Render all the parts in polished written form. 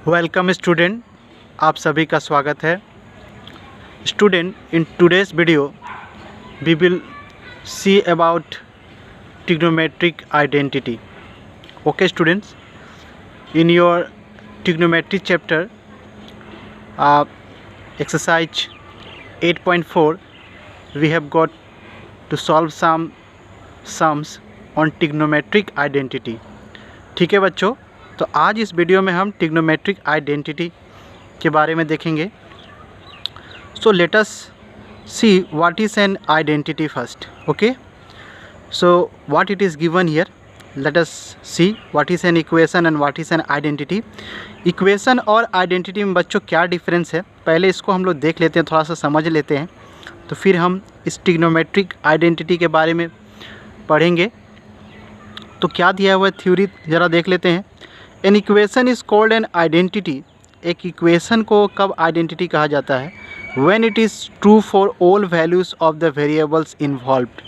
Welcome student, आप सभी का स्वागत है। Student, in today's video we will see about trigonometric identity. Okay students, in your trigonometry chapter exercise 8.4 we have got to solve some sums on trigonometric identity. ठीक है बच्चों, तो आज इस वीडियो में हम ट्रिग्नोमेट्रिक आइडेंटिटी के बारे में देखेंगे। So let us see what is an identity first. Okay, so what it is given here, let us see what is an equation and what is an identity. Equation और identity में बच्चों क्या difference है, पहले इसको हम लोग देख लेते हैं, थोड़ा सा समझ लेते हैं, तो फिर हम इस ट्रिग्नोमेट्रिक आइडेंटिटी के बारे में पढ़ेंगे। तो क्या दिया हुआ है थ्योरी ज़रा देख लेते हैं। An equation is called an identity. एक इक्वेशन को कब आइडेंटिटी कहा जाता है? When it is true for all values of the variables involved.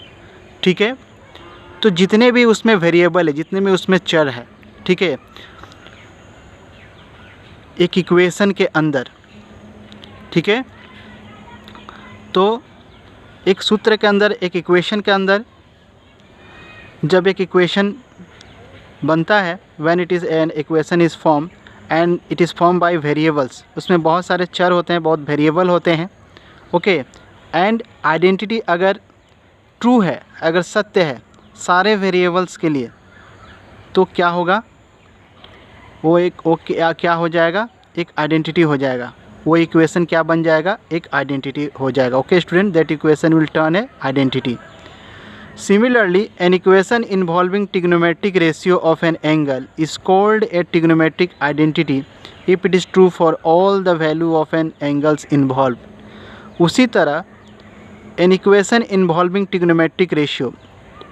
ठीक है, तो जितने भी उसमें वेरिएबल है, जितने भी उसमें चर है, ठीक है, एक इक्वेशन के अंदर, ठीक है, तो एक सूत्र के अंदर, एक इक्वेशन के अंदर जब एक इक्वेशन बनता है, when it is an equation is form and it is form by variables, उसमें बहुत सारे चर होते हैं, बहुत वेरिएबल होते हैं। ओके, एंड आइडेंटिटी अगर ट्रू है, अगर सत्य है सारे वेरिएबल्स के लिए, तो क्या होगा, वो क्या हो जाएगा, एक आइडेंटिटी हो जाएगा। वो इक्वेशन क्या बन जाएगा, एक आइडेंटिटी हो जाएगा। Okay student, that equation will turn A identity. Similarly, an equation involving trigonometric ratio of an angle is called a trigonometric identity if it is true for all the value of an angles involved. उसी तरह an equation involving trigonometric ratio,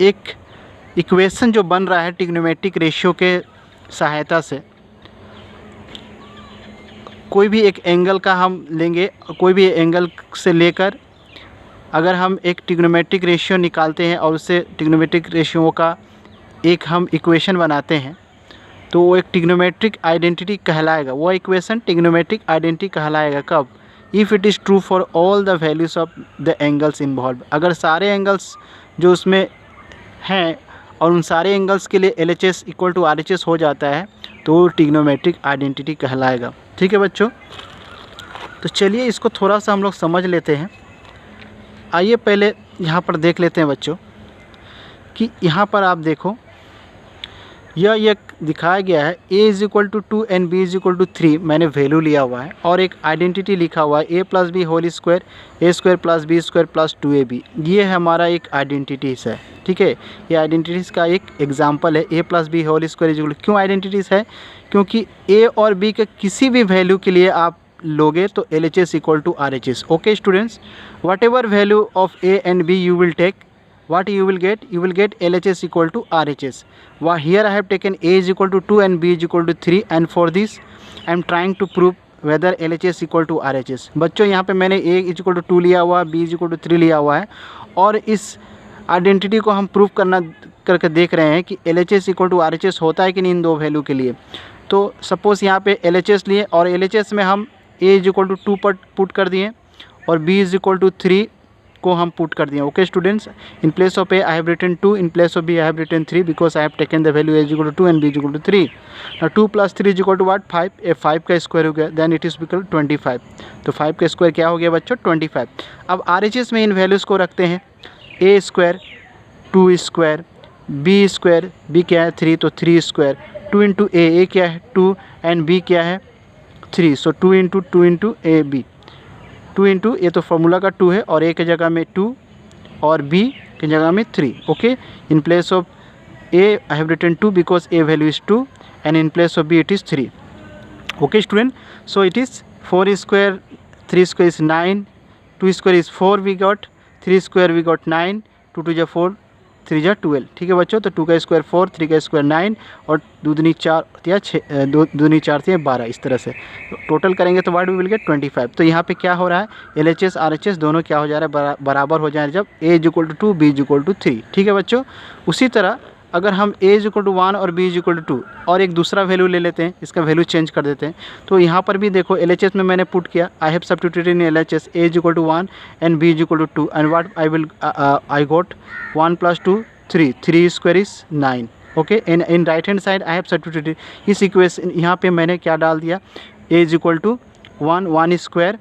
एक equation जो बन रहा है trigonometric ratio के सहायता से, कोई भी एक एंगल का हम लेंगे, कोई भी एंगल से लेकर अगर हम एक ट्रिग्नोमेट्रिक रेशियो निकालते हैं और उससे ट्रिग्नोमेट्रिक रेशियो का एक हम इक्वेशन बनाते हैं, तो वो एक ट्रिग्नोमेट्रिक आइडेंटिटी कहलाएगा। वो इक्वेशन ट्रिग्नोमेट्रिक आइडेंटिटी कहलाएगा कब? If it is true for all the values of the angles involve. अगर सारे एंगल्स जो उसमें हैं और उन सारे एंगल्स के लिए LHS इक्वल टू RHS हो जाता है, तो वो ट्रिग्नोमेट्रिक आइडेंटिटी कहलाएगा। ठीक है बच्चों, तो चलिए इसको थोड़ा सा हम लोग समझ लेते हैं। आइए पहले यहाँ पर देख लेते हैं बच्चों कि यहाँ पर आप देखो, यह दिखाया गया है a is equal to 2 and b is equal to 3, मैंने वैल्यू लिया हुआ है, और एक आइडेंटिटी लिखा हुआ है a plus B whole square a square plus B square plus 2ab। ये हमारा एक आइडेंटिटीज़ है। ठीक है, ये आइडेंटिटीज़ का एक एग्जाम्पल है। a plus B whole square is equal, क्यों आइडेंटिटीज़ है? क्योंकि a और b के किसी भी वैल्यू के लिए आप लोगे तो LHS equal to RHS। Okay students, whatever value of A and B you will take, what you will get LHS equal to RHS. Here I have taken A is equal to 2 and B is equal to 3, and for this I am trying to prove whether LHS equal to RHS. बच्चों यहाँ पे मैंने A is equal to 2 लिया हुआ है, B is equal to 3 लिया हुआ है, और इस आइडेंटिटी को हम प्रूव करके देख रहे हैं कि LHS इक्वल टू RHS होता है कि नहीं इन दो वैल्यू के लिए। तो सपोज़ यहाँ पे LHS लिए, और LHS में हम A इज इक्वल टू 2 पर पुट कर दिए और B इज इक्वल टू 3 को हम पुट कर दिए। Okay students, in place of A I have written 2, in place of B I have written 3, because I have taken the value A is equal to 2 and B is equal to 3। ना 2 प्लस 3 is equal to what, 5। ए 5 का square हो गया, then it is equal 25। तो 5 का square क्या हो गया बच्चों, 25। अब RHS में इन वैल्यूज़ को रखते हैं, A square 2 square, B square, B क्या है 3, तो 3 स्क्वायर, 2 इंटू A क्या है 2 एंड B क्या है 3, सो 2 इंटू AB, 2 इंटू, ये तो फॉर्मूला का 2 है, और A की जगह में 2 और B की जगह में 3। Okay, in place of A I have written 2 because A value is 2 and in place of B it is 3। Okay student, so it is 4 square, 3 square is 9, 2 square is 4 we got, 3 square we got 9, 2 2 जा 4, 3 जा 12। ठीक है बच्चों, तो 2 का square 4, 3 का square 9, और 2 दूनी 4 या 6, 2 दूनी 4 थी 12। इस तरह से टोटल करेंगे तो वाट वी विल गेट 25। तो यहाँ पे क्या हो रहा है, LHS RHS दोनों क्या हो जा रहा है, बराबर हो जा रहे हैं जब A is equal to 2, B is equal to 3। ठीक है बच्चों, उसी तरह अगर हम a इज इक्वल टू 1 और b इज इक्वल टू 2 और एक दूसरा वैल्यू ले लेते हैं, इसका वैल्यू चेंज कर देते हैं, तो यहाँ पर भी देखो LHS में मैंने पुट किया, I have substituted in LHS a is equal to 1 and b is equal to 2 and what I got 1 + 2 3, 3 square is 9। Okay, in right hand side I have substituted इस इक्वेशन, यहाँ पे मैंने क्या डाल दिया, a is equal to 1, 1 square,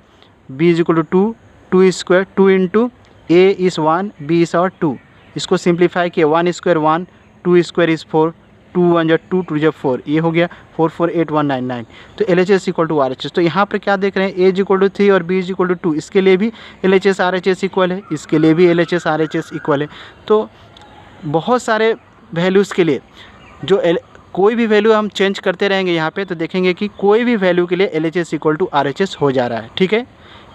b is equal to 2, 2 square, 2 into a is 1, b is और 2, इसको simplify किया, 1 स्क्वायर 1, 2 स्क्वायर इज़ 4, 2 1 जा 2, 2 जा 4, ये हो गया 4 4 8 1 9 9। तो LHS इक्वल टू RHS। तो यहाँ पर क्या देख रहे हैं, a इज इक्वल टू 3 और b इज इक्वल टू 2, इसके लिए भी LHS RHS इक्वल है, इसके लिए भी LHS RHS इक्वल है। तो बहुत सारे वैल्यूज़ के लिए जो कोई भी वैल्यू हम चेंज करते रहेंगे यहाँ पे, तो देखेंगे कि कोई भी वैल्यू के लिए LHS इक्वल टू RHS हो जा रहा है, ठीक है।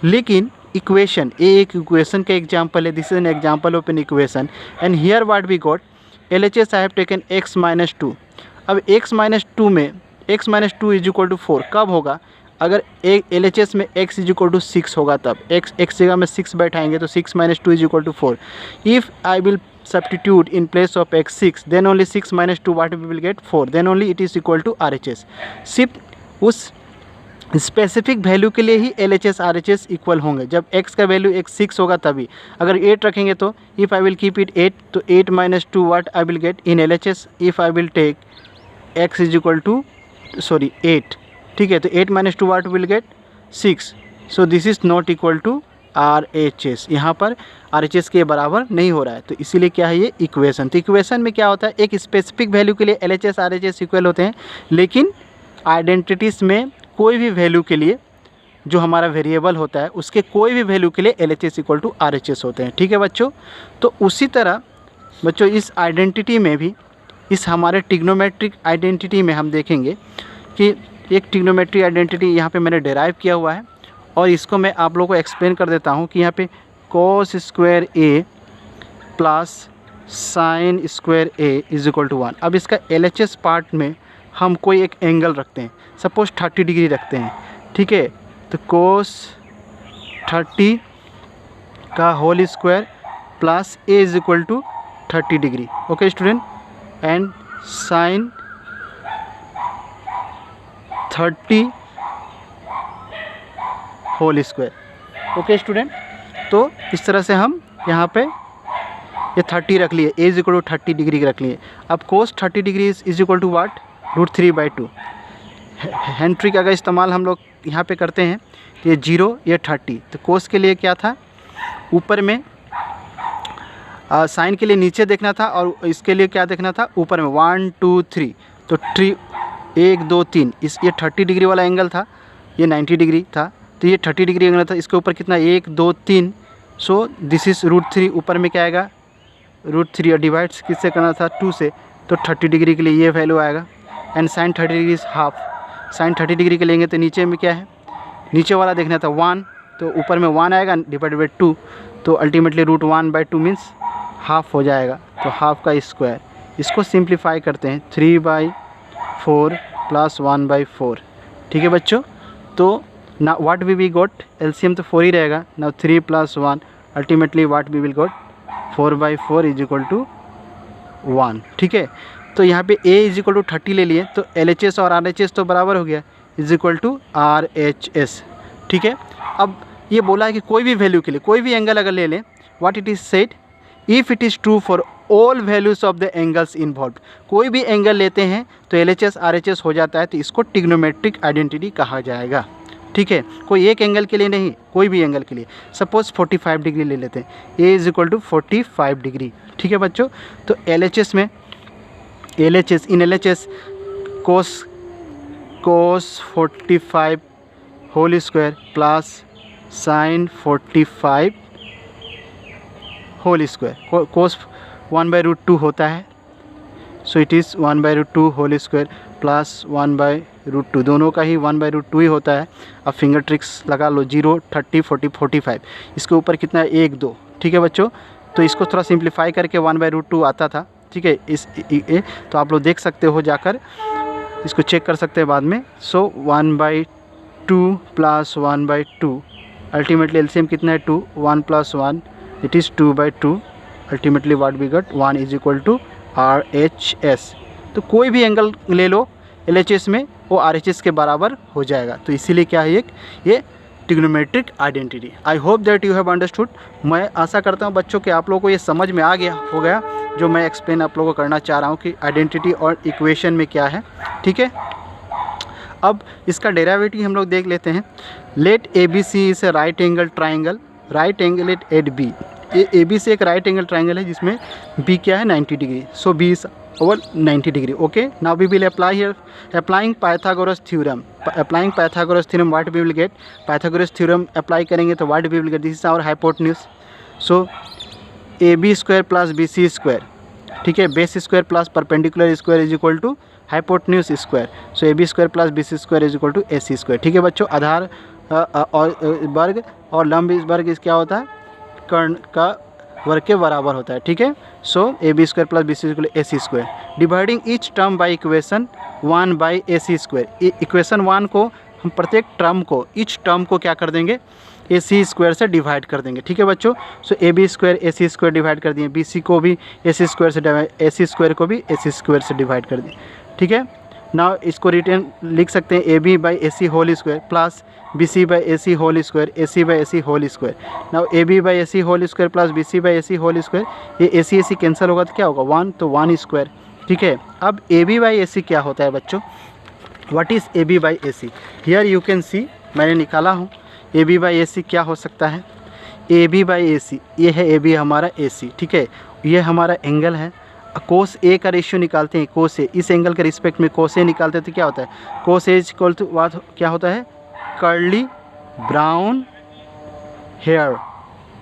लेकिन इक्वेशन, ये एक इक्वेशन का एग्जांपल है, this is an example of an equation and here what we got, LHS I have taken x - 2। अब x - 2 में x - 2 इज इक्वल टू 4 कब होगा, अगर एक LHS में x इज इक्वल टू 6 होगा, तब x जगह में 6 बैठाएंगे तो 6 - 2 is equal to 4। If I will substitute in place of x 6, then only 6 - 2 what we will get 4, then only it is equal to RHS। सिर्फ उस स्पेसिफिक वैल्यू के लिए ही LHS RHS equal होंगे, जब x का वैल्यू एक 6 होगा तभी। अगर 8 रखेंगे तो if I will keep it 8, तो 8 - 2 what I will get in LHS, if I will take x is equal to 8, ठीक है, तो 8 - 2 what will get 6, so this is not equal to RHS, यहाँ पर RHS के बराबर नहीं हो रहा है, तो इसीलिए क्या है ये इक्वेशन। तो इक्वेशन में क्या होता है, एक स्पेसिफिक वैल्यू के लिए LHS RHS इक्वल होते हैं, लेकिन आइडेंटिटीज़ में कोई भी वैल्यू के लिए जो हमारा वेरिएबल होता है उसके कोई भी वैल्यू के लिए LHS इक्वल टू RHS होते हैं, ठीक है बच्चों। तो उसी तरह बच्चों इस आइडेंटिटी में भी, इस हमारे ट्रिग्नोमेट्रिक आइडेंटिटी में हम देखेंगे कि एक ट्रिग्नोमेट्रिक आइडेंटिटी यहाँ पे मैंने डेराइव किया हुआ है, और इसको मैं आप लोगों को एक्सप्लेन कर देता हूँ कि यहाँ पे cos square a plus sine square a is equal to 1। अब इसका LHS पार्ट में हम कोई एक एंगल रखते हैं, सपोज 30 डिग्री रखते हैं, ठीक है, तो cos 30 का whole square plus a is equal to 30 degree, okay student, and sine 30 whole square, okay student. तो इस तरह से हम यहाँ पे ये 30 रख लिए, a is equal to 30 degree रख लिए। अब cos 30 degree is equal to what, √3/2। Hand trick अगर इस्तेमाल हम लोग यहाँ पे करते हैं, ये 0 ये 30, तो cos के लिए क्या था, ऊपर में साइन के लिए नीचे देखना था, और इसके लिए क्या देखना था, ऊपर में 1 2 3, तो 3 1 2 3, इस ये 30 डिग्री वाला एंगल था, ये 90 डिग्री था, तो ये 30 डिग्री एंगल था, इसके ऊपर कितना 1 2 3, सो दिस इज़ √3, ऊपर में क्या आएगा √3, और डिवाइड्स किससे करना था 2 से, तो 30 डिग्री के लिए ये वैल्यू आएगा, and sine 30 degree is half, sine 30 degree के लेंगे तो नीचे में क्या है, नीचे वाला देखना था 1, तो ऊपर में 1 आएगा डिवाइड बाई 2, तो अल्टीमेटली √1/2 मीन्स हाफ हो जाएगा, तो हाफ का स्क्वायर। इसको सिंप्लीफाई करते हैं 3/4 प्लस 1/4, ठीक है बच्चों। तो ना व्हाट वी गॉट, एलसीएम तो 4 ही रहेगा, ना 3 + 1, ultimately what we will got 4/4 is equal to 1, ठीक है। तो यहाँ पे a इज इक्वल टू 30 ले लिए, तो LHS और RHS तो बराबर हो गया, इज इक्वल टू RHS, ठीक है। अब ये बोला है कि कोई भी वैल्यू के लिए कोई भी एंगल अगर ले लें, what it is said, if it is true for all values of the angles involve, कोई भी एंगल लेते हैं तो LHS RHS हो जाता है, तो इसको ट्रिग्नोमेट्रिक आइडेंटिटी कहा जाएगा, ठीक है। कोई एक एंगल के लिए नहीं, कोई भी एंगल के लिए। सपोज 45 डिग्री ले लेते हैं, a is equal to 45 degree, ठीक है बच्चों। तो LHS में LHS in LHS cos 45 whole square plus sine 45 whole square, cos 1/√2 होता है, so it is 1/√2 whole square plus 1/√2, दोनों का ही 1/√2 ही होता है। अब फिंगर ट्रिक्स लगा लो, 0 30 40 45, इसके ऊपर कितना है 1 2, ठीक है बच्चों। तो इसको थोड़ा सिंप्लीफाई करके 1/√2 आता था, ठीक है। तो आप लोग देख सकते हो, जाकर इसको चेक कर सकते हैं बाद में। सो 1/2 प्लस 1/2, अल्टीमेटली एलसीएम कितना है 2, 1 + 1 it is 2/2, ultimately what we got 1 is equal to RHS। तो कोई भी एंगल ले लो LHS में, वो RHS के बराबर हो जाएगा। तो इसीलिए क्या है ये trigonometric identity. I hope that you have understood. मैं आशा करता हूँ बच्चों कि आप लोगों को ये समझ में आ गया हो गया जो मैं एक्सप्लेन आप लोगों को करना चाह रहा हूँ कि आइडेंटिटी और इक्वेशन में क्या है। ठीक है, अब इसका डेरिवेटिव हम लोग देख लेते हैं। Let ABC is a right angle triangle, right angle at B। ये ABC एक राइट एंगल ट्राइंगल है जिसमें B क्या है 90 degree, so B is over 90 degree. Okay, now we will apply here applying Pythagoras theorem. Applying Pythagoras theorem what we will get, Pythagoras theorem apply करेंगे तो what we will get, this is our hypotenuse. So AB square plus BC square, ठीक है, base square plus perpendicular square is equal to hypotenuse square. So AB square plus BC square is equal to AC square. ठीक है बच्चों, आधार और वर्ग और लंब इस वर्ग इस क्या होता है, कर्ण का वर्ग के बराबर होता है। ठीक है, so AB square plus BC equal to AC square. Dividing each term by equation 1 by AC square. Equation 1 को हम प्रत्येक टर्म को, ईच टर्म को क्या कर देंगे, AC स्क्वायर से डिवाइड कर देंगे। ठीक है बच्चों, सो AB square AC square divide कर दिए, BC को भी AC स्क्वायर से डिवाइड, AC स्क्वायर को भी AC स्क्वायर से डिवाइड कर दिए। ठीक है, नाउ इसको रिटर्न लिख सकते हैं AB by AC whole square plus BC by AC whole square, AC by AC whole square. Now AB by AC whole square plus BC by AC whole square, ये AC cancel होगा तो क्या होगा 1, तो 1 square. ठीक है, अब AB by AC क्या होता है बच्चों, what is AB by AC, here you can see, मैंने निकाला हूँ AB बाई AC क्या हो सकता है। AB बाई AC, ये है AB हमारा AC। ठीक है, ये हमारा एंगल है, कोस A का रेशियो निकालते हैं, कोस A, इस एंगल के रिस्पेक्ट में कोस A निकालते हैं तो क्या होता है, कोस A इक्वल टू व्हाट, क्या होता है, कर्ली ब्राउन हेयर।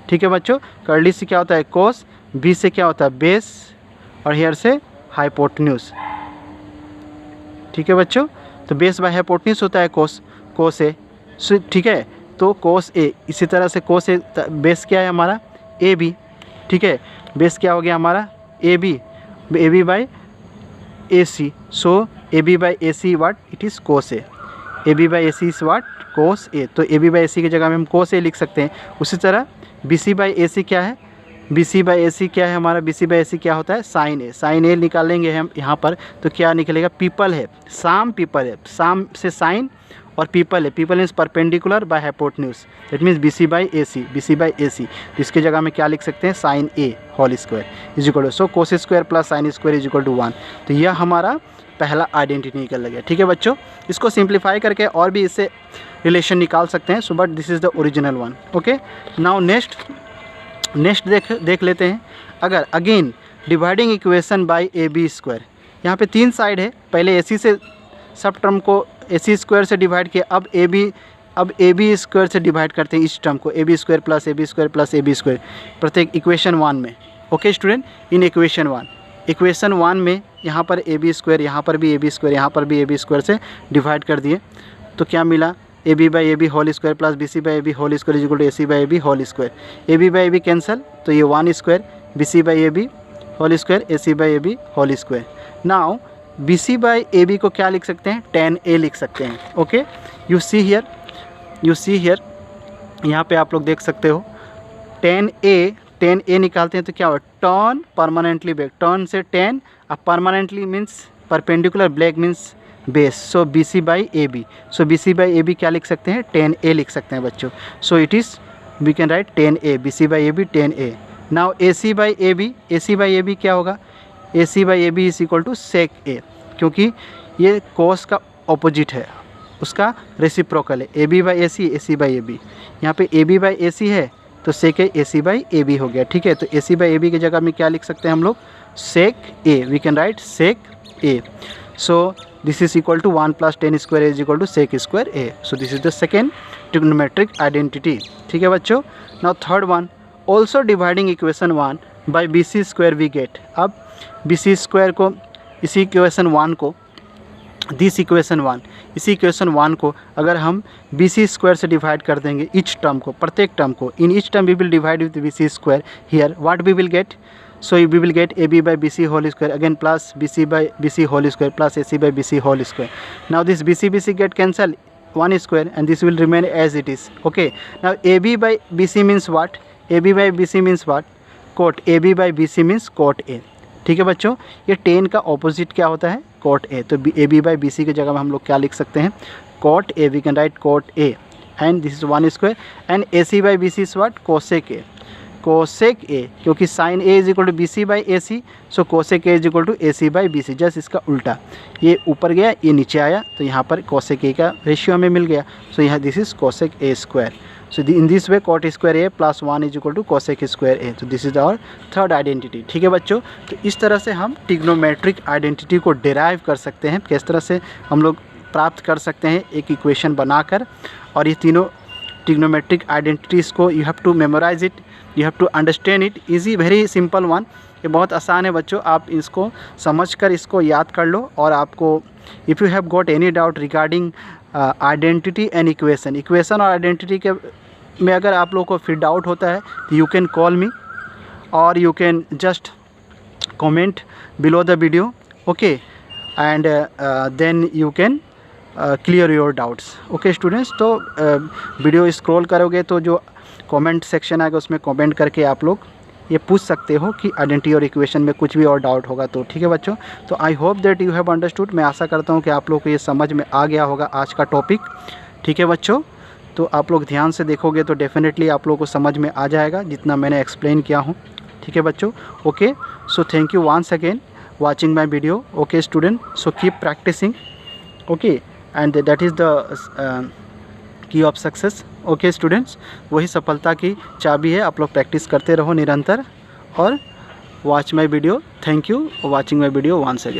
ठीक है बच्चों, कर्ली से क्या होता है कोस, B से क्या होता है बेस, और हेयर से हाइपोटेन्यूज। ठीक है बच्चों, तो बेस बाय हाइपोटेन्यूज होता है कोस A। ठीक है, तो कोस A, इसी तरह से कोस A, बेस क्या है हमारा AB। ठीक है, बेस क्या हो गया हमारा AB by AC। So AB by AC what, it is cos A। AB by AC is what, cos A। तो AB बाई AC की जगह में हम कोस A लिख सकते हैं। उसी तरह BC बाई AC क्या है, BC बाई AC क्या है हमारा, BC बाई AC क्या होता है साइन A। साइन A निकालेंगे हम यहाँ पर तो क्या निकलेगा, पीपल है, साम पीपल है, साम से साइन और पीपल है, people means perpendicular by hypotenuse, that means BC by AC, BC by AC। तो इसके जगह में क्या लिख सकते हैं, sine A whole square is equal to, so cos square plus sine square is equal to 1। तो यह हमारा पहला आइडेंटिटी निकल गया। ठीक है बच्चों, इसको सिंप्लीफाई करके और भी इससे रिलेशन निकाल सकते हैं, so but this is the original one. Okay, now next देख लेते हैं। अगर again dividing equation by AB square, यहाँ पे 3 साइड है, पहले AC से सब टर्म को AC स्क्वायर से डिवाइड किया, अब AB स्क्वायर से डिवाइड करते हैं इस टर्म को, AB square plus AB square plus AB square प्रत्येक इक्वेशन 1 में। ओके स्टूडेंट, इन इक्वेशन 1 में यहाँ पर AB स्क्वायर, यहाँ पर भी AB स्क्वायर, यहाँ पर भी AB स्क्वायर से डिवाइड कर दिए, तो क्या मिला, AB by AB whole square plus BC by AB whole square is equal to AC by AB whole square. AB by AB cancel, तो ये 1 square, BC by AB whole square, AC by AB whole square. Now BC by AB को क्या लिख सकते हैं, tan A लिख सकते हैं। ओके, यू सी हियर, यहाँ पे आप लोग देख सकते हो tan A निकालते हैं तो क्या हो, टर्न परमानेंटली बैक, टर्न से tan, अब permanently means perpendicular, black means base, so BC by AB। So BC by AB क्या लिख सकते हैं, tan A लिख सकते हैं बच्चों। So it is we can write tan A, BC by AB tan A। Now AC by AB क्या होगा, AC by AB is equal to sec A, क्योंकि ये कोस का ऑपोजिट है, उसका रेसिप्रोकल है, AB by AC by AB। यहाँ पे AB बाई AC है तो सेक AC बाई AB हो गया। ठीक है, तो AC बाई AB की जगह में क्या लिख सकते हैं हम लोग, sec A, we can write sec A। So this is equal to 1 plus tan square is equal to sec square A। So this is the second trigonometric identity. ठीक है बच्चों, now third one, also dividing equation 1 by BC square we get. अब BC square को, इसी equation 1 को, इसी equation 1 को अगर हम BC स्क्वायर से डिवाइड कर देंगे ईच टर्म को, प्रत्येक टर्म को, in each term we will divide with BC square, here what we will get, so we will get AB by BC whole square again plus BC by BC whole square plus AC by BC whole square. Now this BC get cancel, 1 square and this will remain as it is. Okay, now AB by BC means what, AB by BC means what, cot AB by BC means cot A, ठीक है बच्चों, ये tan का opposite क्या होता है, cot A। तो AB by BC की जगह में हम लोग क्या लिख सकते हैं, cot A, we can write cot A and this is 1 square and AC by BC is what, cosec A। cosec A, क्योंकि sin A is equal to BC by AC, so cosec A is equal to AC by BC, just इसका उल्टा, ये ऊपर गया ये नीचे आया, तो यहाँ पर cosec A का रेशियो हमें मिल गया। सो यहाँ this is cosec A square. So in this way cot square A plus 1 is equal to cosec square A। तो this is our third identity. ठीक है बच्चों, तो इस तरह से हम ट्रिग्नोमेट्रिक आइडेंटिटी को डिराइव कर सकते हैं, किस तरह से हम लोग प्राप्त कर सकते हैं एक इक्वेशन बनाकर। और ये तीनों ट्रिग्नोमेट्रिक आइडेंटिटीज़ को you have to memorise it, you have to understand it, easy very simple one. ये बहुत आसान है बच्चों, आप इसको समझकर इसको याद कर लो। और आपको if you have got any doubt regarding identity and equation, equation और आइडेंटिटी के में अगर आप लोगों को फिर डाउट होता है तो यू कैन कॉल मी और you can just comment below the video, okay, and then you can clear your doubts. Okay students, तो वीडियो स्क्रॉल करोगे तो जो कमेंट सेक्शन आएगा उसमें कमेंट करके आप लोग ये पूछ सकते हो कि आइडेंटिटी और इक्वेशन में कुछ भी और डाउट होगा तो। ठीक है बच्चों, तो I hope that you have understood. मैं आशा करता हूँ कि आप लोग को ये समझ में आ गया होगा आज का टॉपिक। ठीक है बच्चों, तो आप लोग ध्यान से देखोगे तो डेफिनेटली आप लोगों को समझ में आ जाएगा जितना मैंने एक्सप्लेन किया हूँ। ठीक है बच्चों, okay, so thank you once again watching my video. Okay student, so keep practicing, okay, and that is the key of success. Okay students, वही सफलता की चाबी है। आप लोग प्रैक्टिस करते रहो निरंतर और watch my video. Thank you for watching my video once again.